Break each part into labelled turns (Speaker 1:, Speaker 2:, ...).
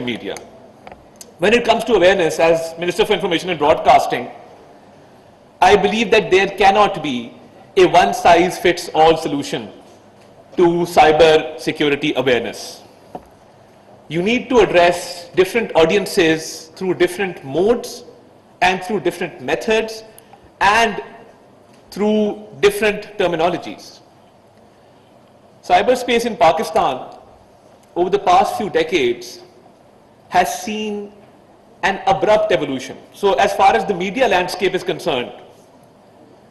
Speaker 1: media. When it comes to awareness, as Minister for Information and Broadcasting, I believe that there cannot be a one-size-fits-all solution to cyber security awareness. You need to address different audiences through different modes and through different methods and through different terminologies. Cyberspace in Pakistan over the past few decades has seen an abrupt evolution. So as far as the media landscape is concerned,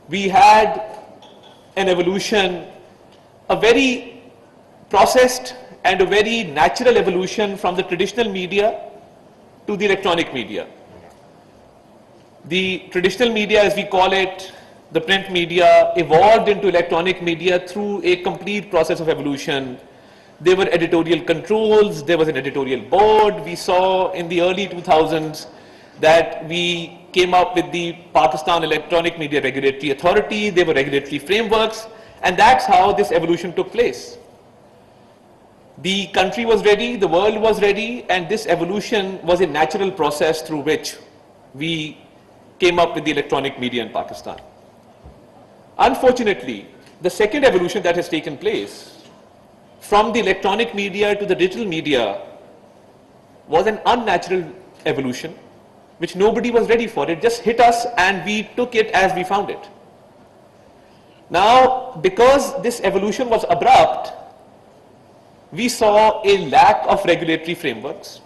Speaker 1: we had an evolution, a very processed and a very natural evolution from the traditional media to the electronic media. The traditional media, as we call it, the print media, evolved into electronic media through a complete process of evolution. There were editorial controls, there was an editorial board. We saw in the early 2000s that we came up with the Pakistan Electronic Media Regulatory Authority. There were regulatory frameworks, and that's how this evolution took place. The country was ready, the world was ready, and this evolution was a natural process through which we came up with the electronic media in Pakistan. Unfortunately, the second evolution that has taken place from the electronic media to the digital media was an unnatural evolution which nobody was ready for. It just hit us and we took it as we found it. Now, because this evolution was abrupt, we saw a lack of regulatory frameworks.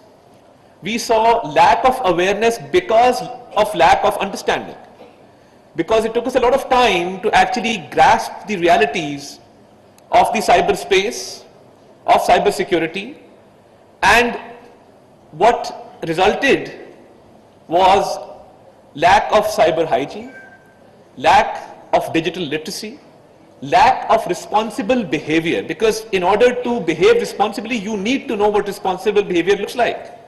Speaker 1: We saw lack of awareness because of lack of understanding. Because it took us a lot of time to actually grasp the realities of the cyberspace, of cybersecurity, and what resulted was lack of cyber hygiene, lack of digital literacy, lack of responsible behavior, because in order to behave responsibly, you need to know what responsible behavior looks like.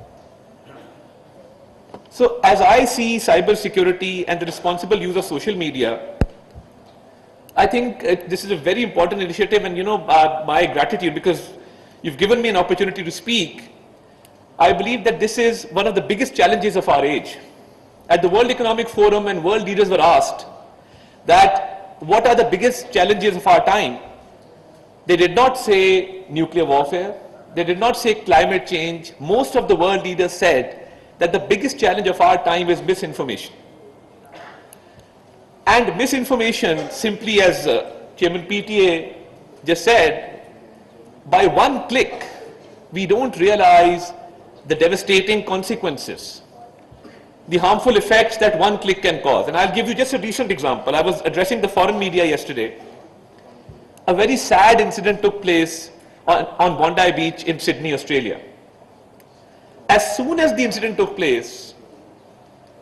Speaker 1: So as I see cybersecurity and the responsible use of social media, I think this is a very important initiative, and my gratitude, because you've given me an opportunity to speak. I believe that this is one of the biggest challenges of our age. At the World Economic Forum, and world leaders were asked that what are the biggest challenges of our time, they did not say nuclear warfare, they did not say climate change. Most of the world leaders said that the biggest challenge of our time is misinformation. And misinformation, simply as Chairman PTA just said, by one click, we don't realize the devastating consequences, the harmful effects that one click can cause. And I'll give you just a recent example. I was addressing the foreign media yesterday. A very sad incident took place on Bondi Beach in Sydney, Australia. As soon as the incident took place,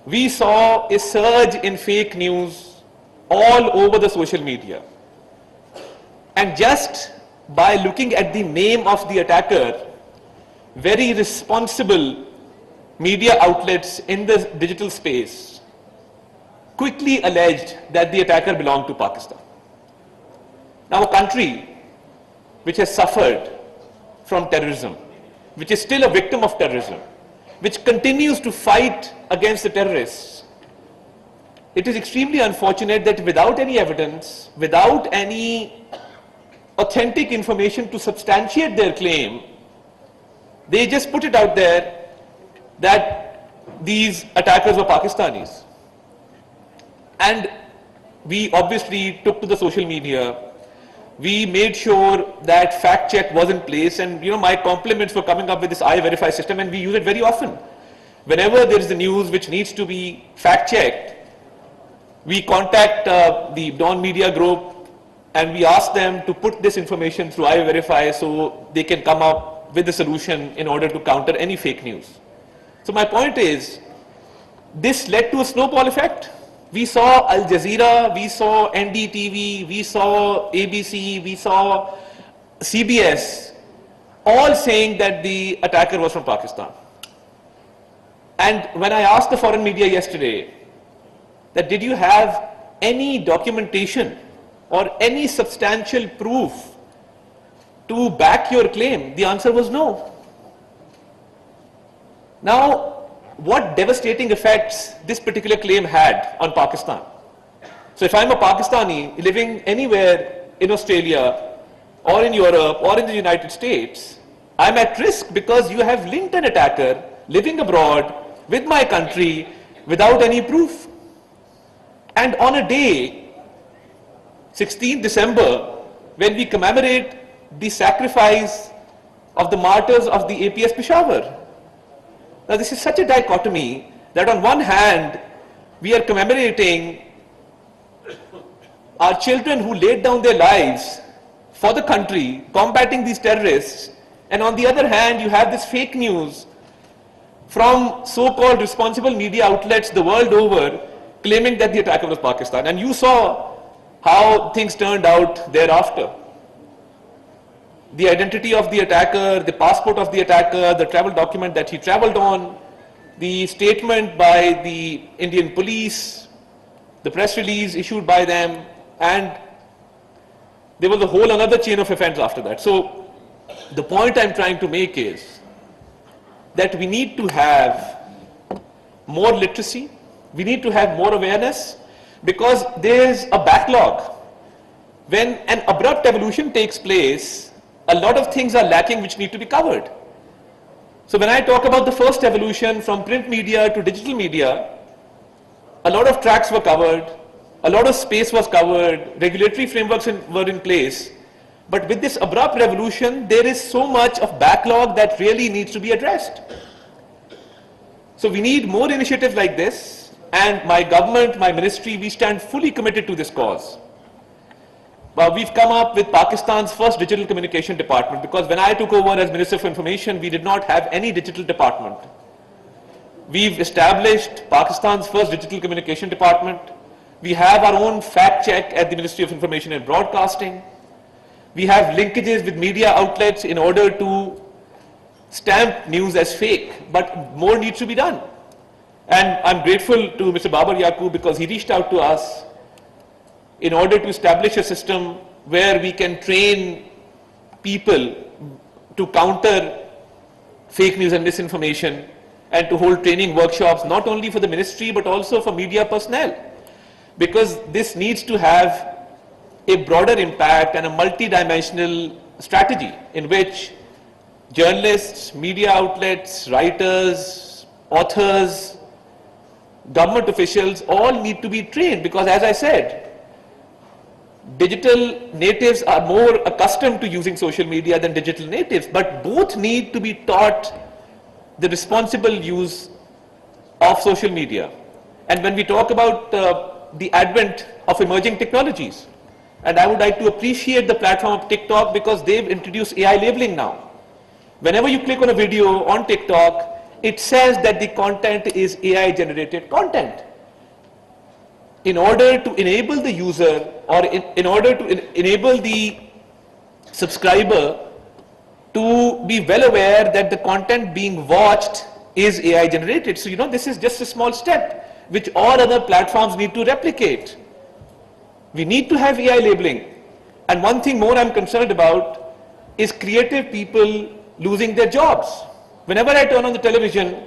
Speaker 1: we saw a surge in fake news all over the social media. And just by looking at the name of the attacker, very responsible media outlets in the digital space quickly alleged that the attacker belonged to Pakistan. Now, a country which has suffered from terrorism, which is still a victim of terrorism, which continues to fight against the terrorists, it is extremely unfortunate that without any evidence, without any authentic information to substantiate their claim, they just put it out there that these attackers were Pakistanis. And we obviously took to the social media. We made sure that fact check was in place, and my compliments for coming up with this I-Verify system, and we use it very often. Whenever there is a news which needs to be fact checked, we contact the Dawn Media Group and we ask them to put this information through I-Verify so they can come up with a solution in order to counter any fake news. So my point is, this led to a snowball effect. We saw Al Jazeera, we saw NDTV, we saw ABC, we saw CBS, all saying that the attacker was from Pakistan. And when I asked the foreign media yesterday that did you have any documentation or any substantial proof to back your claim, the answer was no. Now, what devastating effects this particular claim had on Pakistan? So if I'm a Pakistani living anywhere in Australia or in Europe or in the United States, I'm at risk because you have linked an attacker living abroad with my country without any proof. And on a day, 16th December, when we commemorate the sacrifice of the martyrs of the APS Peshawar. Now this is such a dichotomy that on one hand, we are commemorating our children who laid down their lives for the country, combating these terrorists, and on the other hand, you have this fake news from so-called responsible media outlets the world over claiming that the attacker was Pakistan. And you saw how things turned out thereafter. The identity of the attacker, the passport of the attacker, the travel document that he traveled on, the statement by the Indian police, the press release issued by them, and there was a whole another chain of events after that. So the point I'm trying to make is that we need to have more literacy, we need to have more awareness, because there's a backlog. When an abrupt evolution takes place, a lot of things are lacking which need to be covered. So when I talk about the first evolution from print media to digital media, a lot of tracks were covered, a lot of space was covered, regulatory frameworks were in place. But with this abrupt revolution, there is so much of backlog that really needs to be addressed. So we need more initiatives like this, and my government, my ministry, we stand fully committed to this cause. We've come up with Pakistan's first digital communication department, because when I took over as Minister for Information, we did not have any digital department. We've established Pakistan's first digital communication department. We have our own fact check at the Ministry of Information and Broadcasting. We have linkages with media outlets in order to stamp news as fake, but more needs to be done. And I'm grateful to Mr. Babar Yaqub because he reached out to us in order to establish a system where we can train people to counter fake news and misinformation, and to hold training workshops not only for the ministry but also for media personnel, because this needs to have a broader impact and a multi-dimensional strategy in which journalists, media outlets, writers, authors, government officials all need to be trained, because as I said, digital natives are more accustomed to using social media than digital natives, but both need to be taught the responsible use of social media. And when we talk about the advent of emerging technologies, and I would like to appreciate the platform of TikTok because they've introduced AI labeling now. Whenever you click on a video on TikTok, it says that the content is AI generated content. In order to enable the user, or in order to enable the subscriber to be well aware that the content being watched is AI generated. So, this is just a small step which all other platforms need to replicate. We need to have AI labeling. And one thing more I'm concerned about is creative people losing their jobs. Whenever I turn on the television,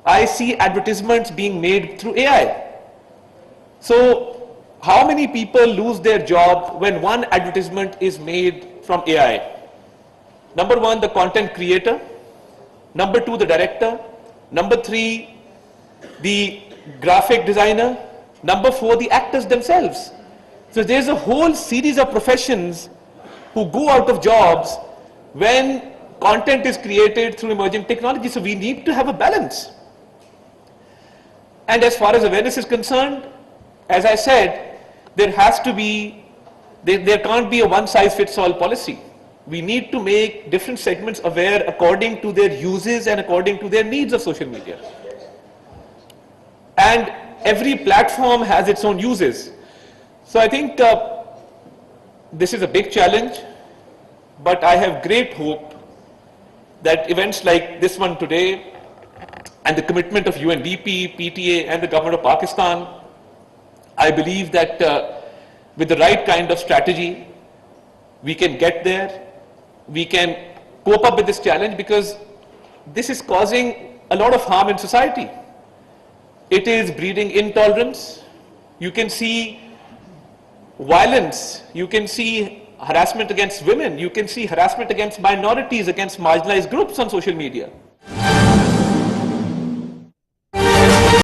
Speaker 1: I see advertisements being made through AI. So how many people lose their job when one advertisement is made from AI? Number one, the content creator. Number two, the director. Number three, the graphic designer. Number four, the actors themselves. So there's a whole series of professions who go out of jobs when content is created through emerging technology. So we need to have a balance. And as far as awareness is concerned, as I said, there has to be, there can't be a one-size-fits-all policy. We need to make different segments aware according to their uses and according to their needs of social media. And every platform has its own uses. So I think this is a big challenge, but I have great hope that events like this one today and the commitment of UNDP, PTA and the government of Pakistan, I believe that with the right kind of strategy, we can get there. We can cope up with this challenge, because this is causing a lot of harm in society. It is breeding intolerance. You can see violence. You can see harassment against women. You can see harassment against minorities, against marginalized groups on social media.